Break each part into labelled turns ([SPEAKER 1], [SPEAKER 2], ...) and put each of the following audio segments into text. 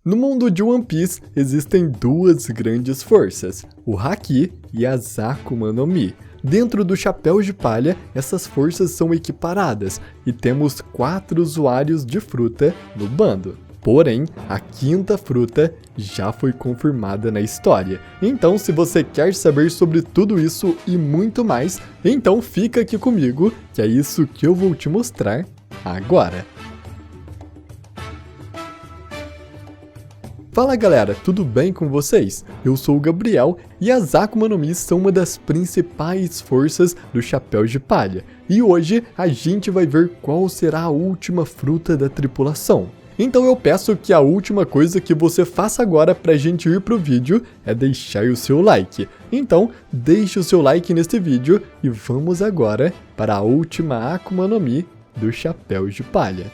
[SPEAKER 1] No mundo de One Piece existem duas grandes forças, o Haki e as Akuma no Mi. Dentro do Chapéu de Palha, essas forças são equiparadas e temos 4 usuários de fruta no bando. Porém, a 5ª fruta já foi confirmada na história. Então, se você quer saber sobre tudo isso e muito mais, então fica aqui comigo, que é isso que eu vou te mostrar agora. Fala galera, tudo bem com vocês? Eu sou o Gabriel e as Akuma no Mi são uma das principais forças do Chapéu de Palha. E hoje a gente vai ver qual será a última fruta da tripulação. Então eu peço que a última coisa que você faça agora pra gente ir pro vídeo é deixar o seu like. Então deixe o seu like neste vídeo e vamos agora para a última Akuma no Mi do Chapéu de Palha.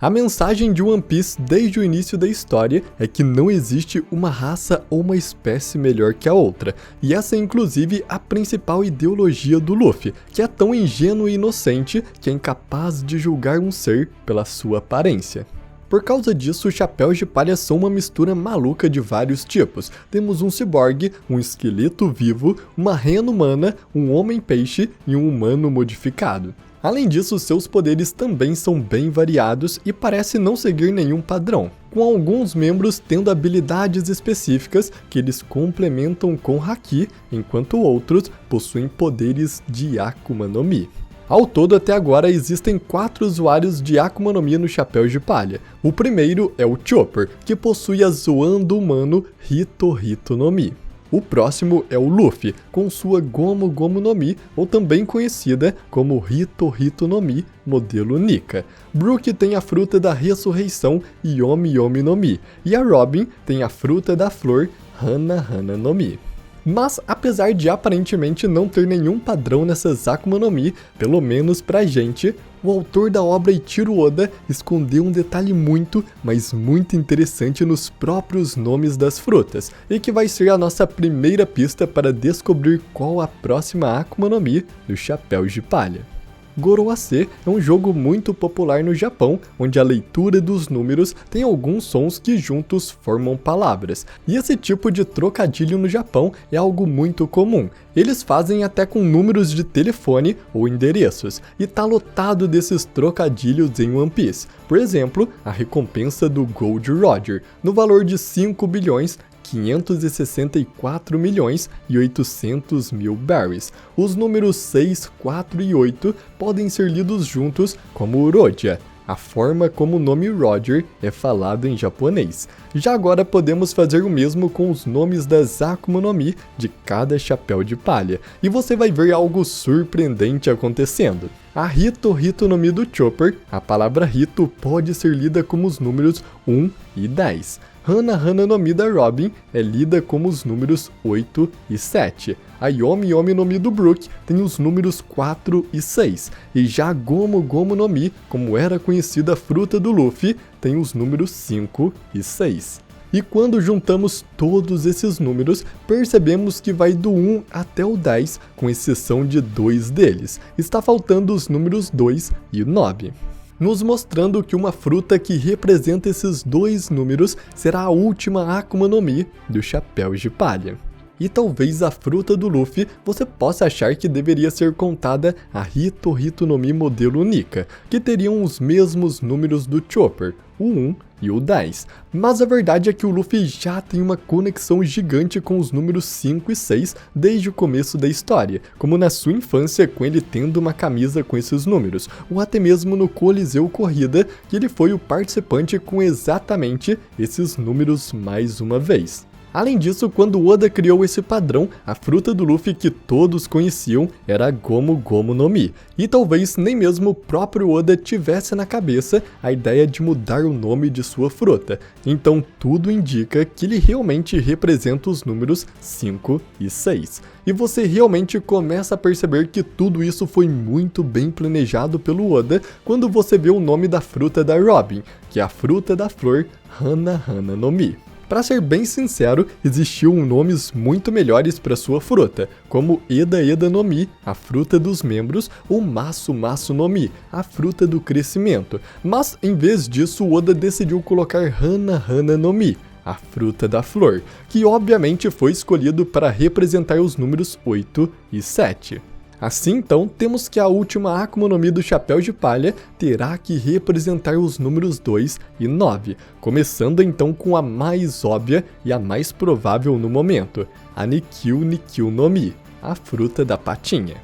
[SPEAKER 1] A mensagem de One Piece desde o início da história é que não existe uma raça ou uma espécie melhor que a outra, e essa é inclusive a principal ideologia do Luffy, que é tão ingênuo e inocente que é incapaz de julgar um ser pela sua aparência. Por causa disso, os Chapéus de Palha são uma mistura maluca de vários tipos. Temos um ciborgue, um esqueleto vivo, uma rena humana, um homem-peixe e um humano modificado. Além disso, seus poderes também são bem variados e parecem não seguir nenhum padrão, com alguns membros tendo habilidades específicas que eles complementam com Haki, enquanto outros possuem poderes de Akuma no Mi. Ao todo, até agora, existem 4 usuários de Akuma no Mi no Chapéu de Palha. O primeiro é o Chopper, que possui a Zoando Humano Hito Hito no Mi. O próximo é o Luffy, com sua Gomu Gomu no Mi, ou também conhecida como Hito Hito no Mi, modelo Nika. Brook tem a fruta da ressurreição Yomi Yomi no Mi, e a Robin tem a fruta da flor Hana Hana no Mi. Mas, apesar de aparentemente não ter nenhum padrão nessas Akuma no Mi, pelo menos pra gente, o autor da obra Eiichiro Oda escondeu um detalhe muito, mas muito interessante nos próprios nomes das frutas, e que vai ser a nossa primeira pista para descobrir qual a próxima Akuma no Mi do Chapéu de Palha. Goroase é um jogo muito popular no Japão, onde a leitura dos números tem alguns sons que juntos formam palavras. E esse tipo de trocadilho no Japão é algo muito comum. Eles fazem até com números de telefone ou endereços, e tá lotado desses trocadilhos em One Piece. Por exemplo, a recompensa do Gold Roger, no valor de 5 bilhões 564 milhões e 800 mil berries. Os números 6, 4 e 8 podem ser lidos juntos como Roja, a forma como o nome Roger é falado em japonês. Já agora podemos fazer o mesmo com os nomes das Akuma no Mi de cada Chapéu de Palha, e você vai ver algo surpreendente acontecendo. A Hito Hito no Mi do Chopper, a palavra Hito pode ser lida como os números 1 e 10. Hana Hana no Mi da Robin é lida como os números 8 e 7. A Yomi Yomi no Mi do Brook tem os números 4 e 6. E já a Gomu Gomu no Mi, como era conhecida a fruta do Luffy, tem os números 5 e 6. E quando juntamos todos esses números, percebemos que vai do 1 até o 10, com exceção de 2 deles. Está faltando os números 2 e 9. Nos mostrando que uma fruta que representa esses 2 números será a última Akuma no Mi do Chapéu de Palha. E talvez a fruta do Luffy você possa achar que deveria ser contada a Hito Hito no Mi modelo Nika, que teriam os mesmos números do Chopper, o 1 e o 10. Mas a verdade é que o Luffy já tem uma conexão gigante com os números 5 e 6 desde o começo da história, como na sua infância com ele tendo uma camisa com esses números, ou até mesmo no Coliseu Corrida, que ele foi o participante com exatamente esses números mais uma vez. Além disso, quando Oda criou esse padrão, a fruta do Luffy que todos conheciam era a Gomu Gomu no Mi, e talvez nem mesmo o próprio Oda tivesse na cabeça a ideia de mudar o nome de sua fruta, então tudo indica que ele realmente representa os números 5 e 6. E você realmente começa a perceber que tudo isso foi muito bem planejado pelo Oda quando você vê o nome da fruta da Robin, que é a fruta da flor Hana Hana no Mi. Para ser bem sincero, existiam nomes muito melhores para sua fruta, como Eda Eda no Mi, a fruta dos membros, ou Masu Masu no Mi, a fruta do crescimento, mas em vez disso Oda decidiu colocar Hana Hana no Mi, a fruta da flor, que obviamente foi escolhido para representar os números 8 e 7. Assim então, temos que a última Akuma no Mi do Chapéu de Palha terá que representar os números 2 e 9, começando então com a mais óbvia e a mais provável no momento, a Nikyu Nikyu no Mi, a fruta da patinha.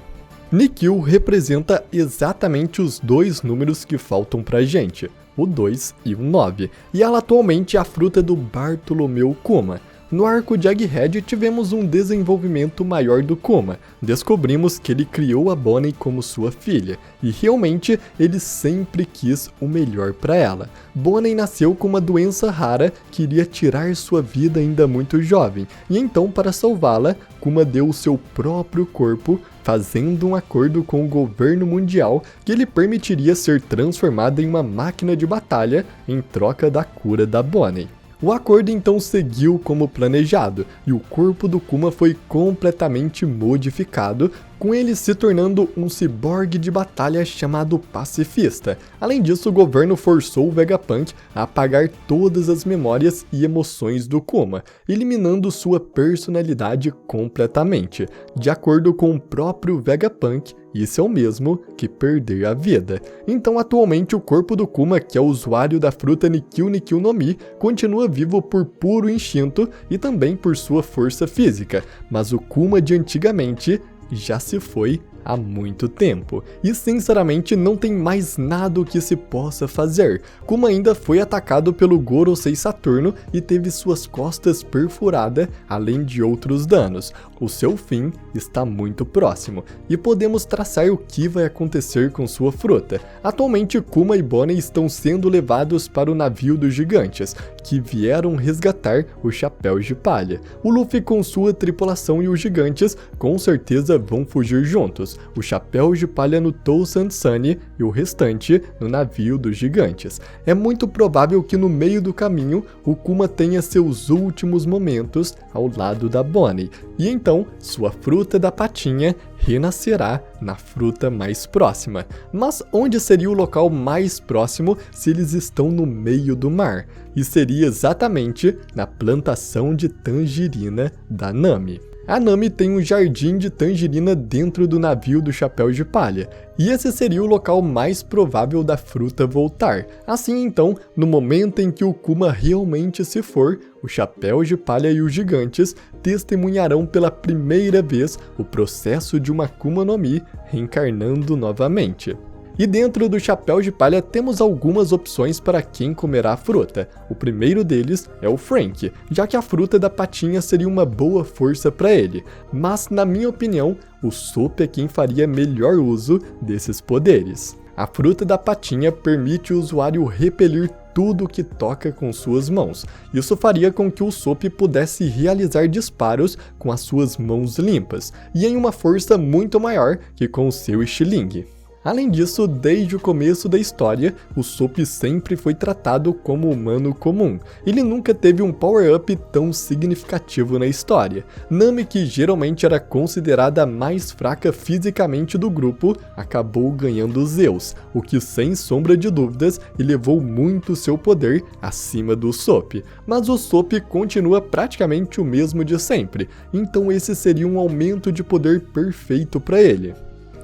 [SPEAKER 1] Nikyu representa exatamente os dois números que faltam pra gente, o 2 e o 9, e ela atualmente é a fruta do Bartolomeu Kuma. No arco de Egghead tivemos um desenvolvimento maior do Kuma, descobrimos que ele criou a Bonnie como sua filha, e realmente ele sempre quis o melhor para ela. Bonnie nasceu com uma doença rara que iria tirar sua vida ainda muito jovem, e então para salvá-la, Kuma deu o seu próprio corpo, fazendo um acordo com o governo mundial que lhe permitiria ser transformada em uma máquina de batalha em troca da cura da Bonnie. O acordo então seguiu como planejado, e o corpo do Kuma foi completamente modificado, com ele se tornando um ciborgue de batalha chamado Pacifista. Além disso, o governo forçou o Vegapunk a apagar todas as memórias e emoções do Kuma, eliminando sua personalidade completamente. De acordo com o próprio Vegapunk, isso é o mesmo que perder a vida. Então, atualmente, o corpo do Kuma, que é o usuário da fruta Nikyu Nikyu no Mi, continua vivo por puro instinto e também por sua força física, mas o Kuma de antigamente já se foi há muito tempo, e sinceramente não tem mais nada o que se possa fazer. Kuma ainda foi atacado pelo Gorosei Saturno e teve suas costas perfuradas, além de outros danos. O seu fim está muito próximo, e podemos traçar o que vai acontecer com sua fruta. Atualmente Kuma e Bonnie estão sendo levados para o navio dos gigantes, que vieram resgatar o Chapéu de Palha. O Luffy com sua tripulação e os gigantes com certeza vão fugir juntos, o Chapéu de Palha no Tousan Sunny e o restante no navio dos gigantes. É muito provável que no meio do caminho o Kuma tenha seus últimos momentos ao lado da Bonnie, e então sua fruta da patinha renascerá na fruta mais próxima. Mas onde seria o local mais próximo se eles estão no meio do mar? E seria exatamente na plantação de tangerina da Nami. A Nami tem um jardim de tangerina dentro do navio do Chapéu de Palha, e esse seria o local mais provável da fruta voltar. Assim então, no momento em que o Kuma realmente se for, o Chapéu de Palha e os gigantes testemunharão pela primeira vez o processo de uma Akuma no Mi reencarnando novamente. E dentro do Chapéu de Palha temos algumas opções para quem comerá a fruta. O primeiro deles é o Frank, já que a fruta da patinha seria uma boa força para ele. Mas, na minha opinião, o Sop é quem faria melhor uso desses poderes. A fruta da patinha permite o usuário repelir tudo que toca com suas mãos. Isso faria com que o Sop pudesse realizar disparos com as suas mãos limpas, e em uma força muito maior que com o seu estilingue. Além disso, desde o começo da história, o Sop sempre foi tratado como humano comum. Ele nunca teve um power-up tão significativo na história. Nami, que geralmente era considerada a mais fraca fisicamente do grupo, acabou ganhando Zeus, o que sem sombra de dúvidas elevou muito seu poder acima do Sop. Mas o Sop continua praticamente o mesmo de sempre, então esse seria um aumento de poder perfeito para ele.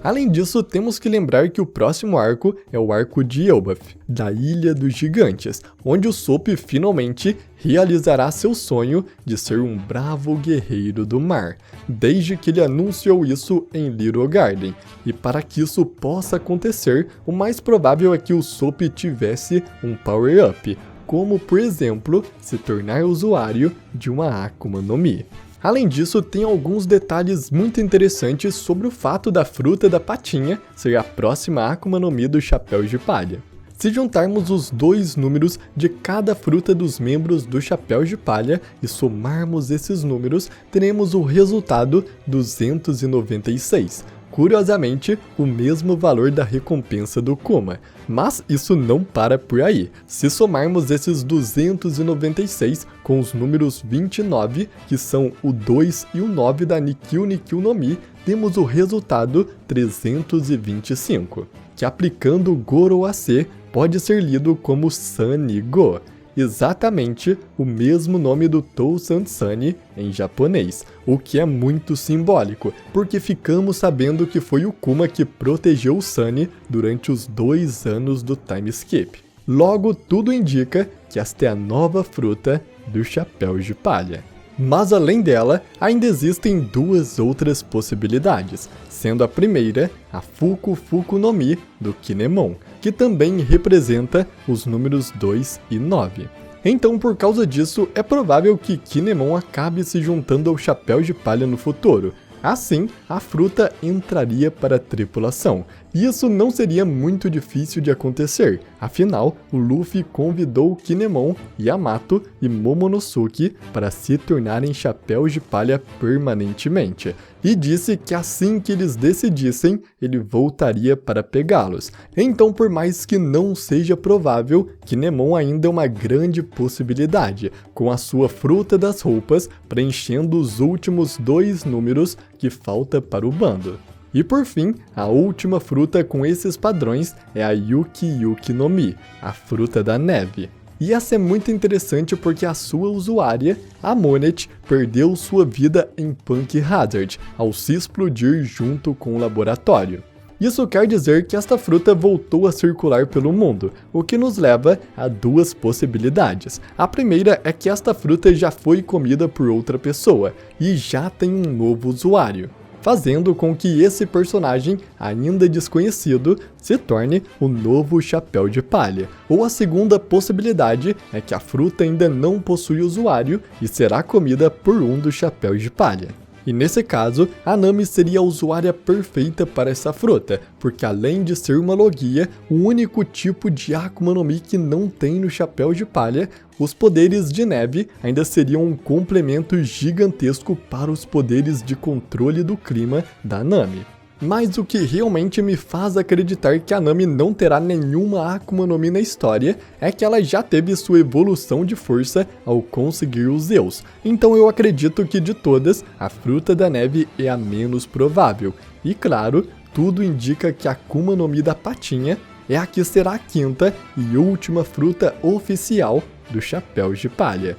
[SPEAKER 1] Além disso, temos que lembrar que o próximo arco é o arco de Elbaf, da Ilha dos Gigantes, onde o Sop finalmente realizará seu sonho de ser um bravo guerreiro do mar, desde que ele anunciou isso em Little Garden. E para que isso possa acontecer, o mais provável é que o Sop tivesse um power-up, como por exemplo, se tornar usuário de uma Akuma no Mi. Além disso, tem alguns detalhes muito interessantes sobre o fato da fruta da patinha ser a próxima Akuma no Mi do Chapéu de Palha. Se juntarmos os dois números de cada fruta dos membros do Chapéu de Palha e somarmos esses números, teremos o resultado 296, curiosamente, o mesmo valor da recompensa do Kuma. Mas isso não para por aí. Se somarmos esses 296 com os números 29, que são o 2 e o 9 da Nikkyu Nikkyu no Mi, temos o resultado 325, que aplicando o Goro AC pode ser lido como Sani-go, exatamente o mesmo nome do Tousan Sani em japonês, o que é muito simbólico, porque ficamos sabendo que foi o Kuma que protegeu o Sani durante os 2 anos do time skip. Logo, tudo indica que esta é a nova fruta do Chapéu de Palha. Mas além dela, ainda existem 2 outras possibilidades, sendo a primeira a Fuku Fuku no Mi do Kinemon, que também representa os números 2 e 9. Então, por causa disso, é provável que Kinemon acabe se juntando ao Chapéu de Palha no futuro. Assim, a fruta entraria para a tripulação, e isso não seria muito difícil de acontecer, afinal, o Luffy convidou Kinemon, Yamato e Momonosuke para se tornarem chapéus de palha permanentemente, e disse que assim que eles decidissem, ele voltaria para pegá-los. Então, por mais que não seja provável, Kinemon ainda é uma grande possibilidade, com a sua fruta das roupas preenchendo os últimos 2 números que falta para o bando. E por fim, a última fruta com esses padrões é a Yuki Yuki no Mi, a fruta da neve. E essa é muito interessante porque a sua usuária, a Monet, perdeu sua vida em Punk Hazard ao se explodir junto com o laboratório. Isso quer dizer que esta fruta voltou a circular pelo mundo, o que nos leva a 2 possibilidades. A primeira é que esta fruta já foi comida por outra pessoa e já tem um novo usuário, fazendo com que esse personagem, ainda desconhecido, se torne o novo Chapéu de Palha. Ou a segunda possibilidade é que a fruta ainda não possui usuário e será comida por um dos Chapéus de Palha. E nesse caso, a Nami seria a usuária perfeita para essa fruta, porque além de ser uma Logia, o único tipo de Akuma no Mi que não tem no Chapéu de Palha, os poderes de neve ainda seriam um complemento gigantesco para os poderes de controle do clima da Nami. Mas o que realmente me faz acreditar que a Nami não terá nenhuma Akuma no Mi na história é que ela já teve sua evolução de força ao conseguir os Zeus. Então eu acredito que de todas, a fruta da neve é a menos provável. E claro, tudo indica que a Akuma no Mi da patinha é a que será a 5ª e última fruta oficial do Chapéu de Palha.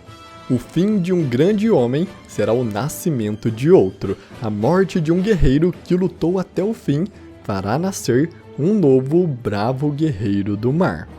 [SPEAKER 1] O fim de um grande homem será o nascimento de outro. A morte de um guerreiro que lutou até o fim fará nascer um novo bravo guerreiro do mar.